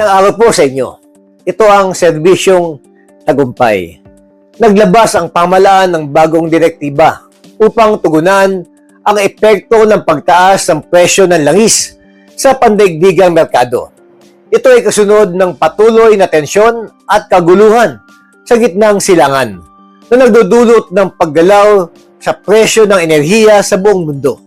Araw po sa inyo. Ito ang serbisyong tagumpay. Naglabas ang pamahalaan ng bagong direktiba upang tugunan ang epekto ng pagtaas ng presyo ng langis sa pandaigdigang merkado. Ito ay kasunod ng patuloy na tensyon at kaguluhan sa gitnang silangan na nagdudulot ng paggalaw sa presyo ng enerhiya sa buong mundo.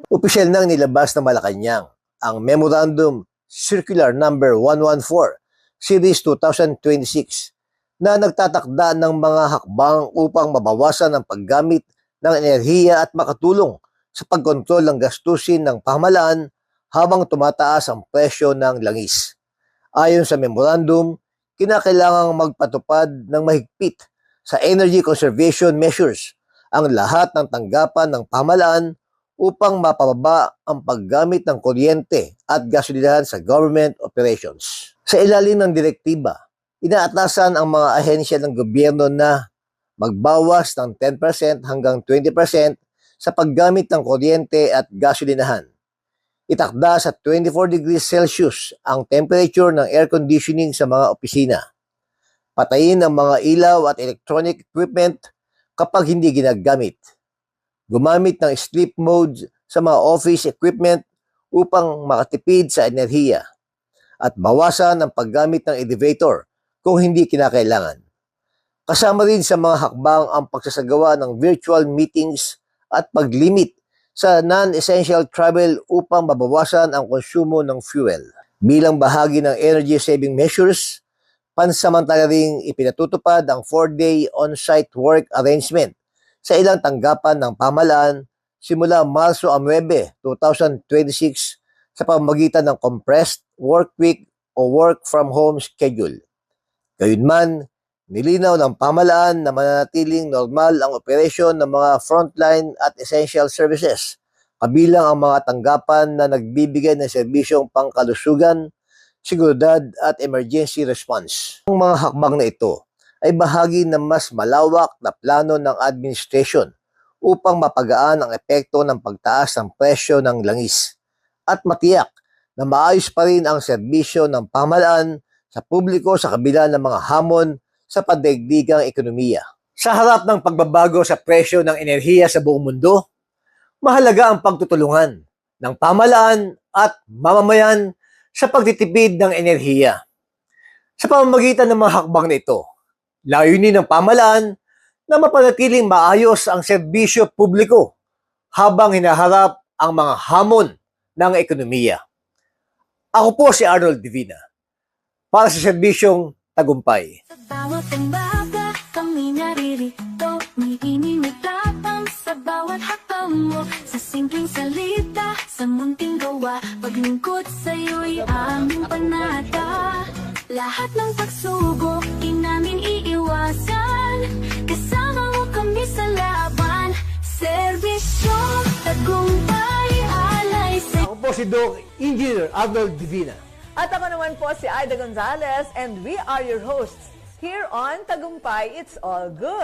Opisyal nang nilabas ng Malacanang ang Memorandum Circular Number 114, Series 2026, na nagtatakda ng mga hakbang upang mabawasan ang paggamit ng enerhiya at makatulong sa pagkontrol ng gastusin ng pamahalaan habang tumataas ang presyo ng langis. Ayon sa memorandum, kinakailangang magpatupad ng mahigpit sa energy conservation measures ang lahat ng tanggapan ng pamahalaan upang mapababa ang paggamit ng kuryente at gasolinahan sa government operations. Sa ilalim ng direktiba, inaatasan ang mga ahensya ng gobyerno na magbawas ng 10% hanggang 20% sa paggamit ng kuryente at gasolinahan. Itakda sa 24 degrees Celsius ang temperature ng air conditioning sa mga opisina. Patayin ang mga ilaw at electronic equipment kapag hindi ginagamit. Gumamit ng sleep mode sa mga office equipment upang makatipid sa enerhiya at bawasan ang paggamit ng elevator kung hindi kinakailangan. Kasama rin sa mga hakbang ang pagsasagawa ng virtual meetings at paglimit sa non-essential travel upang mabawasan ang konsumo ng fuel. Bilang bahagi ng energy saving measures, pansamantala ring ipinatutupad ang 4-day on-site work arrangement sa ilang tanggapan ng pamahalaan simula Marso 9, 2026 sa pamamagitan ng compressed work week o work from home schedule. Gayunman, nilinaw ng pamahalaan na mananatiling normal ang operasyon ng mga frontline at essential services, kabilang ang mga tanggapan na nagbibigay ng serbisyong pangkalusugan, seguridad at emergency response. Ang mga hakbang na ito ay bahagi ng mas malawak na plano ng administration upang mapagaan ang epekto ng pagtaas ng presyo ng langis at matiyak na maayos pa rin ang serbisyo ng pamahalaan sa publiko sa kabila ng mga hamon sa pandaigdigang ekonomiya. Sa harap ng pagbabago sa presyo ng enerhiya sa buong mundo, mahalaga ang pagtutulungan ng pamahalaan at mamamayan sa pagtitipid ng enerhiya. Sa pamamagitan ng mga hakbang na ito, layunin ng pamahalaan na mapanatiling maayos ang serbisyo publiko habang hinaharap ang mga hamon ng ekonomiya. Ako po si Arnold Divina para sa serbisyong tagumpay. Sa bawat umaga, kami naririto, may inimigtapang sa bawat hakbang mo. Sa simpleng salita, sa munting gawa, paglingkod sa'yo'y aming panata. Lahat ng pagsubok, di namin iiwasan, kasama mo kami sa laban. Serbisyong tagumpay, alay sa... Ako po si Doc Engineer Arnold Divina. At ako naman po si Aida Gonzalez and we are your hosts here on Tagumpay It's All Good.